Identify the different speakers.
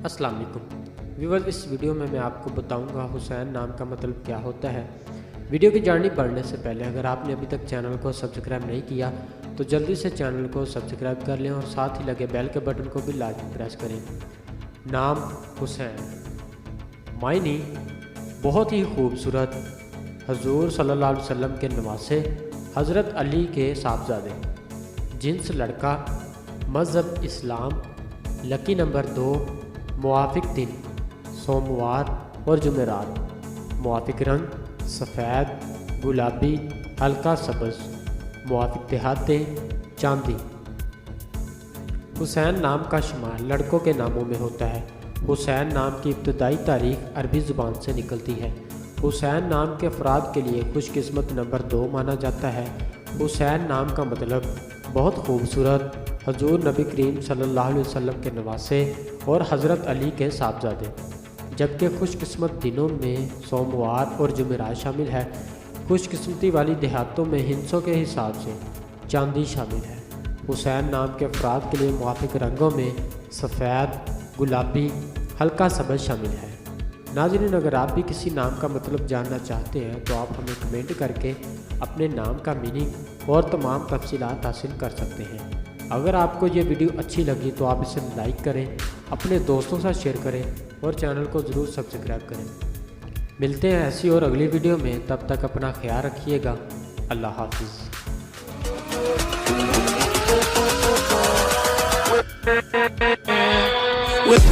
Speaker 1: अस्सलाम वालेकुम व्यूअर्स, इस वीडियो में मैं आपको बताऊंगा हुसैन नाम का मतलब क्या होता है। वीडियो की जानिब बढ़ने से पहले अगर आपने अभी तक चैनल को सब्सक्राइब नहीं किया तो जल्दी से चैनल को सब्सक्राइब कर लें और साथ ही लगे बेल के बटन को भी लाजमी प्रेस करें। नाम हुसैन, मायने बहुत ही खूबसूरत, हजूर सल्लल्लाहु अलैहि वसल्लम के नवासे, हज़रत अली के साहबजादे, जिन्स लड़का, मज़हब इस्लाम, लकी नंबर 2, मुआफिक दिन सोमवार और जुमेरात, मुआफिक रंग सफ़ेद, गुलाबी, हल्का सब्ज़, मुआफिक देहातें चांदी। हुसैन नाम का शुमार लड़कों के नामों में होता है। हुसैन नाम की इब्तदाई तारीख अरबी ज़ुबान से निकलती है। हुसैन नाम के अफराद के लिए खुशकिस्मत नंबर 2 माना जाता है। हुसैन नाम का मतलब बहुत खूबसूरत, हजूर नबी करीम सल्लल्लाहु अलैहि वसल्लम के नवासे और हज़रत अली के साहबजादे, जबकि खुशकिस्मत दिनों में सोमवार और जुमेरात शामिल है। खुशकिस्मती वाली देहातों में हिंसों के हिसाब से चांदी शामिल है। हुसैन नाम के अफराद के लिए मुआफिक रंगों में सफ़ेद, गुलाबी, हल्का सब्ज़ शामिल है। नाज़रीन, अगर आप भी किसी नाम का मतलब जानना चाहते हैं तो आप हमें कमेंट करके अपने नाम का मीनिंग और तमाम तफसीलात हासिल कर सकते हैं। अगर आपको ये वीडियो अच्छी लगी तो आप इसे लाइक करें, अपने दोस्तों के साथ शेयर करें और चैनल को ज़रूर सब्सक्राइब करें। मिलते हैं ऐसी और अगली वीडियो में, तब तक अपना ख्याल रखिएगा। अल्लाह हाफिज़।
Speaker 2: With